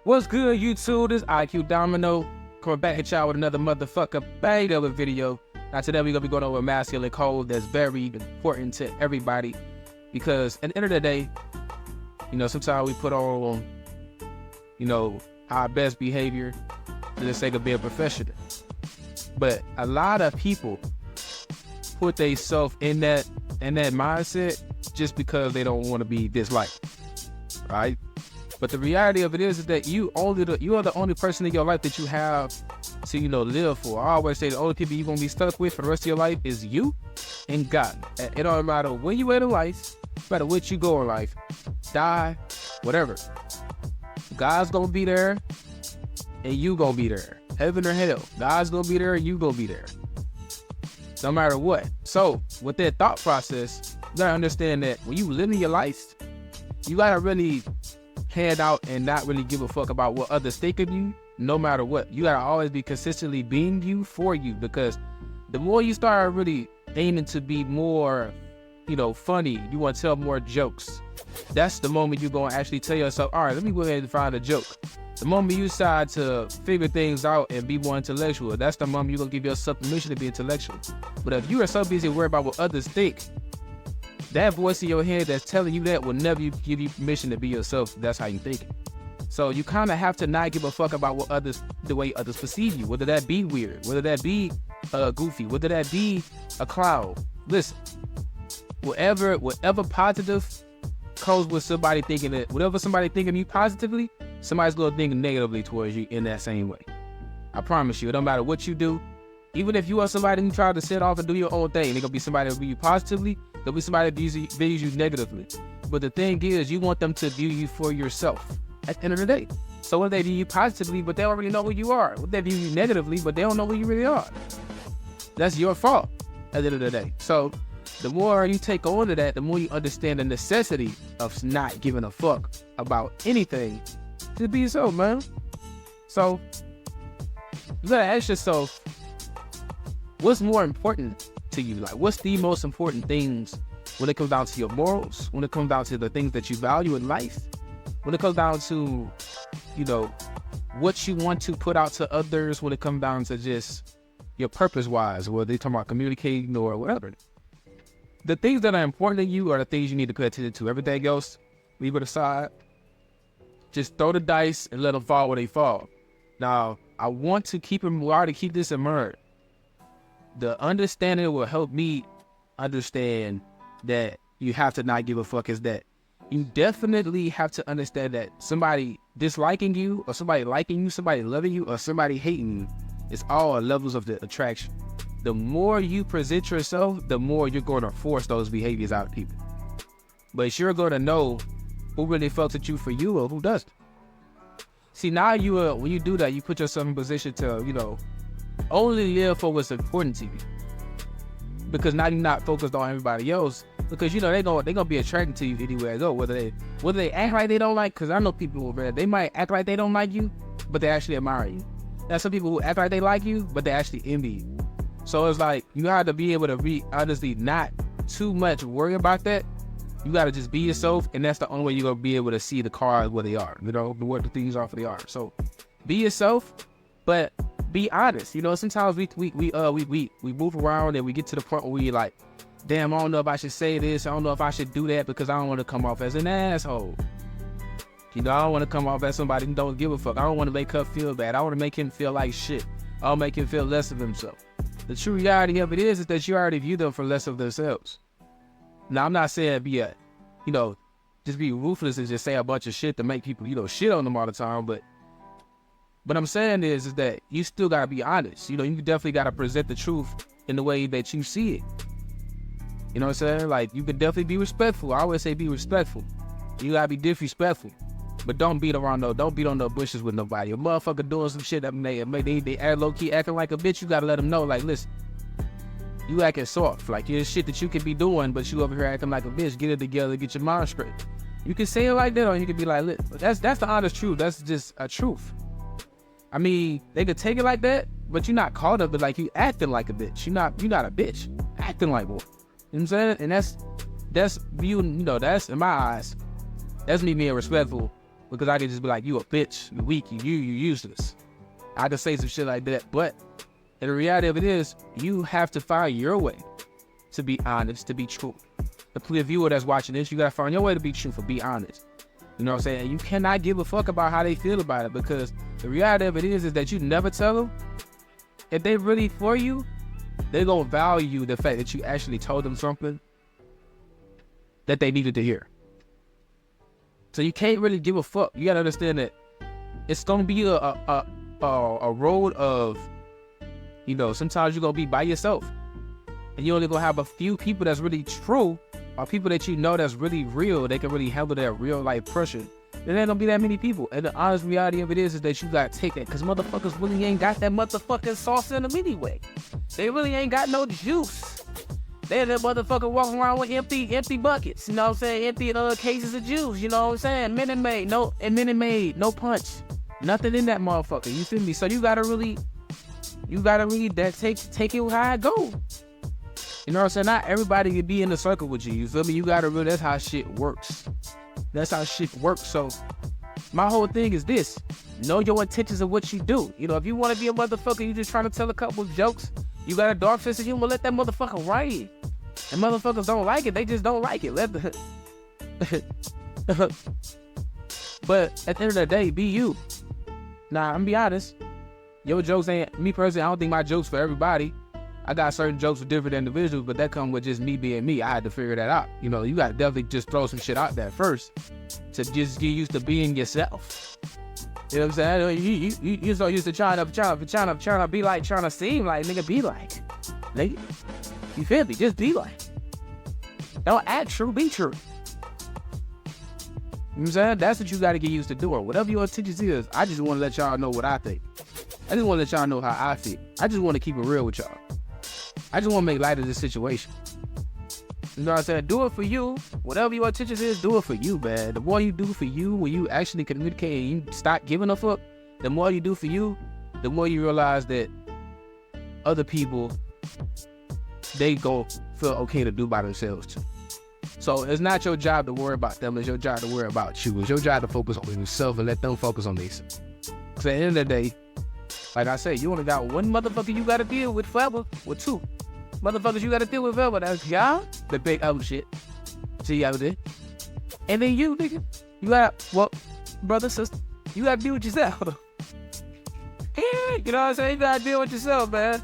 What's good, YouTube? This IQ Domino coming back at y'all with another motherfucker bang of a video. Now today we're gonna be going over a masculine code that's very important to everybody, because at the end of the day, sometimes we put on, our best behavior for the sake of being professional. But a lot of people put themselves in that mindset just because they don't want to be disliked, right? But the reality of it is that you are the only person in your life that you have to live for. I always say the only people you're gonna be stuck with for the rest of your life is you and God. It don't matter when you at in life, no matter what you go in life, die, whatever. God's gonna be there and you gonna be there. Heaven or hell, God's gonna be there and you gonna be there. No matter what. So with that thought process, you gotta understand that when you living your life, you gotta really hand out and not really give a fuck about what others think of you, no matter what. You gotta always be consistently being you for you, because the more you start really aiming to be more, funny, you want to tell more jokes, that's the moment you're gonna actually tell yourself, all right, let me go ahead and find a joke. The moment you decide to figure things out and be more intellectual, that's the moment you're gonna give yourself permission to be intellectual. But if you are so busy worried about what others think, that voice in your head that's telling you that will never give you permission to be yourself. That's how you think. So you kind of have to not give a fuck about the way others perceive you, whether that be weird, whether that be goofy, whether that be a clown. Listen, whatever positive comes with somebody thinking that, whatever somebody thinking you positively, somebody's gonna think negatively towards you in that same way. I promise you, it don't matter what you do. Even if you are somebody who try to set off and do your own thing, there's gonna be somebody that view you positively, there'll be somebody that views you negatively. But the thing is, you want them to view you for yourself at the end of the day. So when they view you positively, but they already know who you are. When they view you negatively, but they don't know who you really are, that's your fault at the end of the day. So the more you take on to that, the more you understand the necessity of not giving a fuck about anything. Just be yourself, man. So you gotta ask yourself, what's more important to you? Like, what's the most important things when it comes down to your morals, when it comes down to the things that you value in life, when it comes down to, what you want to put out to others, when it comes down to just your purpose-wise, whether they're talking about communicating or whatever. The things that are important to you are the things you need to pay attention to. Everything else, leave it aside. Just throw the dice and let them fall where they fall. Now, I want to keep this in mind. The understanding will help me understand that you have to not give a fuck is that you definitely have to understand that somebody disliking you or somebody liking you, somebody loving you or somebody hating you, it's all levels of the attraction. The more you present yourself, the more you're going to force those behaviors out of people. But you're going to know who really felt at you for you or who doesn't. See, now when you do that, you put yourself in a position to, only live for what's important to you. Because now you're not focused on everybody else. Because they're gonna be attracted to you anywhere they go. Whether they act like they don't like, because I know people who they might act like they don't like you, but they actually admire you. There's some people who act like they like you, but they actually envy you. So it's like you have to be able to honestly not too much worry about that. You gotta just be yourself, and that's the only way you're gonna be able to see the cards where they are. What the things are for they are. So be yourself, but be honest. Sometimes we move around and we get to the point where we like, damn, I don't know if I should say this. I don't know if I should do that because I don't want to come off as an asshole. I don't want to come off as somebody who don't give a fuck. I don't want to make her feel bad. I want to make him feel like shit. I'll make him feel less of himself. The true reality of it is that you already view them for less of themselves. Now, I'm not saying just be ruthless and just say a bunch of shit to make people, shit on them all the time, but what I'm saying is that you still gotta be honest. You definitely gotta present the truth in the way that you see it. You know what I'm saying? Like, you can definitely be respectful. I always say be respectful. You gotta be disrespectful, but don't beat on the bushes with nobody. A motherfucker doing some shit that they act low key acting like a bitch. You gotta let them know, like, listen, you acting soft. Like, there's shit that you could be doing, but you over here acting like a bitch. Get it together, get your mind straight. You can say it like that, or you can be like, that's the honest truth. That's just a truth. I mean, they could take it like that, but you're not caught up, but like you acting like a bitch. You're not a bitch. Acting like one. You know what I'm saying? And that's you, that's in my eyes, that's me being respectful because I could just be like, you a bitch, you weak, you useless. I could say some shit like that, but the reality of it is, you have to find your way to be honest, to be true. The viewer that's watching this, you gotta find your way to be truthful, be honest. You know what I'm saying? And you cannot give a fuck about how they feel about it, because the reality of it is that you never tell them. If they really for you, they're gonna value the fact that you actually told them something that they needed to hear. So you can't really give a fuck. You gotta understand that it's gonna be a road of, you know, sometimes you're gonna be by yourself. And you're only gonna have a few people that's really true, or people that you know that's really real, they can really handle that real life pressure. There ain't gonna be that many people. And the honest reality of it is that you gotta take it, because motherfuckers really ain't got that motherfucking sauce in them anyway. They really ain't got no juice. They're that motherfucker walking around with empty buckets, you know what I'm saying? Empty cases of juice, you know what I'm saying? Minute Maid, no punch. Nothing in that motherfucker, you feel me? So you gotta really take it how it go. You know what I'm saying? Not everybody can be in the circle with you. You feel me? You gotta really, that's how shit works. That's how shit works. So my whole thing is this: know your intentions of what you do. You know, if you want to be a motherfucker, you just trying to tell a couple of jokes, you got a dark sense of humor, let that motherfucker write. And motherfuckers don't like it, they just don't like it. But at the end of the day, be you. Nah, I'm gonna be honest. Your jokes ain't, me personally, I don't think my jokes for everybody. I got certain jokes for different individuals, but that come with just me being me. I had to figure that out. You know, you got to definitely just throw some shit out there first to just get used to being yourself. You know what I'm saying? You so used to trying to be like, trying to seem like, nigga, be like. Nigga, you feel me? Just be like. Don't act true, be true. You know what I'm saying? That's what you got to get used to doing. Whatever your intentions is, I just want to let y'all know what I think. I just want to let y'all know how I feel. I just want to keep it real with y'all. I just want to make light of this situation. You know what I'm saying? Do it for you. Whatever your intentions is, do it for you, man. The more you do for you, when you actually communicate and you stop giving a fuck, the more you do for you, the more you realize that other people, they go feel okay to do by themselves too. So it's not your job to worry about them. It's your job to worry about you. It's your job to focus on yourself and let them focus on themselves. Because at the end of the day, like I said, you only got one motherfucker you got to deal with forever, with two motherfuckers you got to deal with forever. That's y'all, the big old shit. See y'all there. And then you, nigga, you got, well, brother, sister, you got to deal with yourself. Yeah, you know what I'm saying? You got to deal with yourself, man.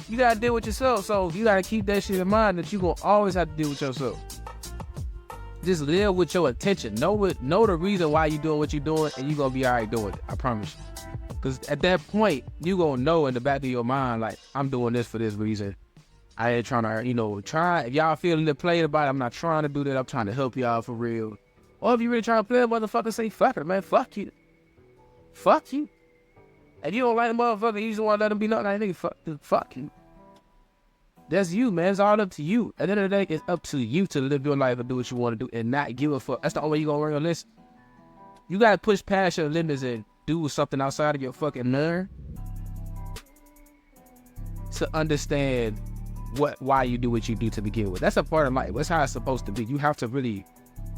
You got to deal with yourself. So you got to keep that shit in mind that you going to always have to deal with yourself. Just live with your intention. Know the reason why you doing what you doing, and you going to be all right doing it. I promise you. Because at that point, you going to know in the back of your mind, like, I'm doing this for this reason. I ain't trying to, you know, if y'all feeling the play about it, I'm not trying to do that. I'm trying to help y'all for real. Or if you really trying to play a motherfucker, say, fuck it, man. Fuck you. Fuck you. If you don't like the motherfucker, you just want to let him be nothing like nigga, fuck you. That's you, man. It's all up to you. At the end of the day, it's up to you to live your life and do what you want to do and not give a fuck. That's the only way you going to learn on this. You got to push past your limits and do something outside of your fucking nerve to understand why you do what you do to begin with. That's a part of life. That's how it's supposed to be. You have to really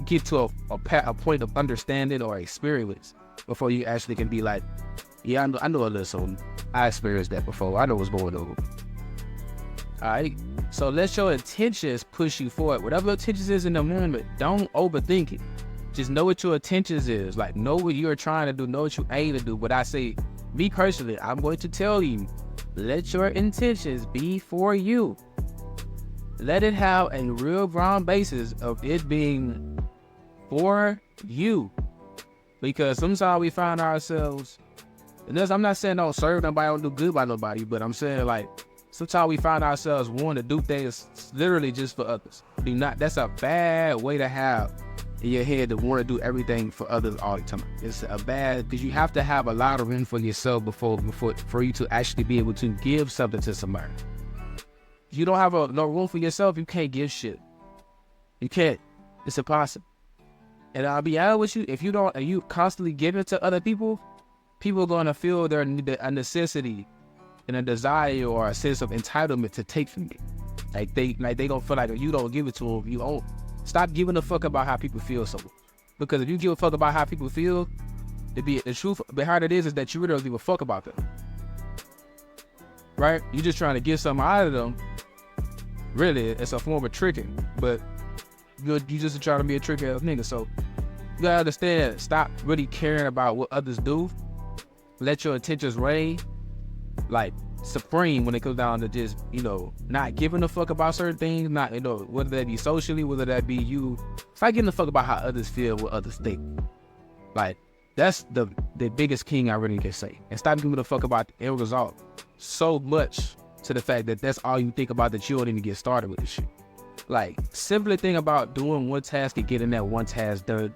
get to a point of understanding or experience before you actually can be like, yeah, I know a little something. I experienced that before. I know what's going on. Alright? So let your intentions push you forward. Whatever your intentions is in the moment, don't overthink it. Just know what your intentions is. Like, know what you're trying to do. Know what you aim to do. But I say, me personally, I'm going to tell you, let your intentions be for you. Let it have a real ground basis of it being for you. Because sometimes we find ourselves, and I'm not saying don't serve nobody, don't do good by nobody, but I'm saying like, sometimes we find ourselves wanting to do things literally just for others. That's a bad way to have in your head to want to do everything for others all the time. It's a bad, because you have to have a lot of room for yourself for you to actually be able to give something to somebody. If you don't have no room for yourself, you can't give shit. You can't. It's impossible. And I'll be honest with you, if you constantly give it to other people, people are going to feel a necessity and a desire or a sense of entitlement to take from you. Like they gonna feel like if you don't give it to them, you don't. Stop giving a fuck about how people feel so much. Because if you give a fuck about how people feel, the truth behind it is that you really don't give a fuck about them. Right? You're just trying to get something out of them. Really, it's a form of tricking. But you just trying to be a trick ass nigga. So you gotta understand, stop really caring about what others do. Let your intentions reign like supreme when it comes down to just, not giving a fuck about certain things, not, whether that be socially, whether that be you. Stop giving a fuck about how others feel, what others think. Like, that's the biggest king I really can say. And stop giving a fuck about the end result so much to the fact that that's all you think about, that you don't even get started with this shit. Like, simply think about doing one task and getting that one task done,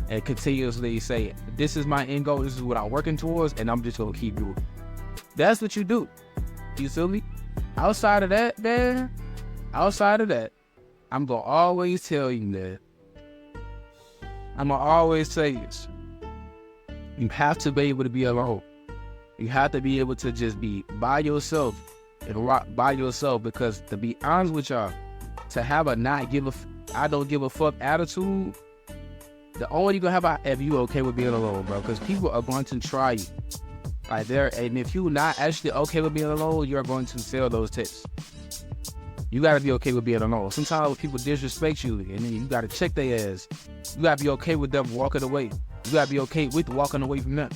and continuously say, this is my end goal, this is what I'm working towards, and I'm just gonna keep doing it. That's what you do. You feel me? Outside of that, man, I'm gonna always tell you that. I'm gonna always say this. You have to be able to be alone. You have to be able to just be by yourself and rock by yourself, because to be honest with y'all, to have a I don't give a fuck attitude, the only you gonna have if you okay with being alone, bro, because people are going to try you. Like, and if you're not actually okay with being alone, you're going to sell those tips. You gotta be okay with being alone. Sometimes people disrespect you, and then you gotta check their ass. You gotta be okay with them walking away. You gotta be okay with walking away from them.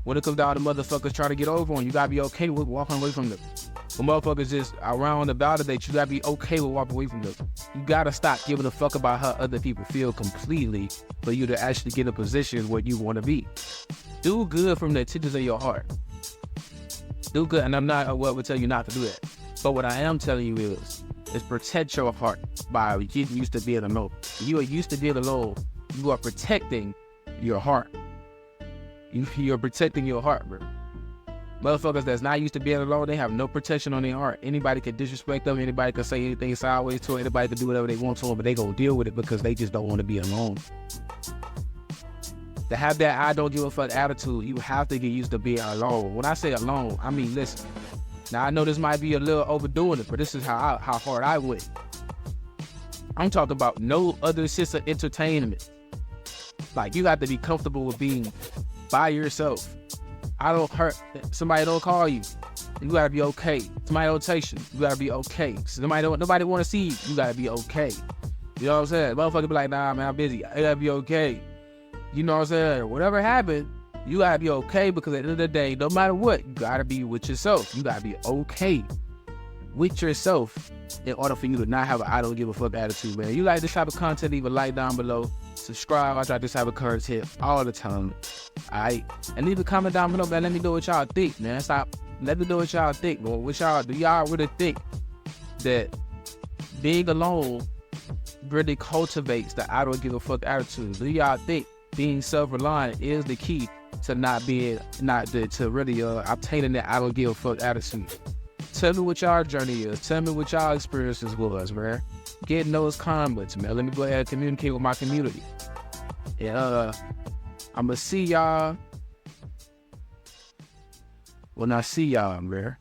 When it comes down to motherfuckers trying to get over on you, gotta be okay with walking away from them. When motherfuckers just around about it, you gotta be okay with walking away from them. You gotta stop giving a fuck about how other people feel completely for you to actually get in a position where you wanna be. Do good from the intentions of your heart. Do good, and I'm not what would tell you not to do that. But what I am telling you is protect your heart by getting used to being alone. You are used to being alone. You are protecting your heart. You're protecting your heart, bro. Motherfuckers that's not used to being alone, they have no protection on their heart. Anybody can disrespect them. Anybody can say anything sideways to them. Anybody can do whatever they want to them, but they gonna deal with it because they just don't want to be alone. To have that I don't give a fuck attitude, you have to get used to being alone. When I say alone, I mean, listen. Now, I know this might be a little overdoing it, but this is how hard I went. I'm talking about no other sense of entertainment. Like, you have to be comfortable with being by yourself. Somebody don't call you. You gotta be okay. Somebody don't text you. You gotta be okay. Nobody wanna see you. You gotta be okay. You know what I'm saying? Motherfucker be like, nah, man, I'm busy. I gotta be okay. You know what I'm saying? Whatever happened, you gotta be okay, because at the end of the day, no matter what, you gotta be with yourself. You gotta be okay with yourself in order for you to not have an I don't give a fuck attitude, man. You like this type of content, leave a like down below. Subscribe. I try this type of content all the time. Alright? And leave a comment down below, man. Let me know what y'all think, man. Let me know what y'all think, man. Do y'all really think that being alone really cultivates the I don't give a fuck attitude? Do y'all think being self-reliant is the key to to really obtaining that I don't give a fuck attitude? Tell me what y'all journey is. Tell me what y'all experiences was, man. Getting those comments, man. Let me go ahead and communicate with my community. And I'm gonna see y'all when I see y'all, man.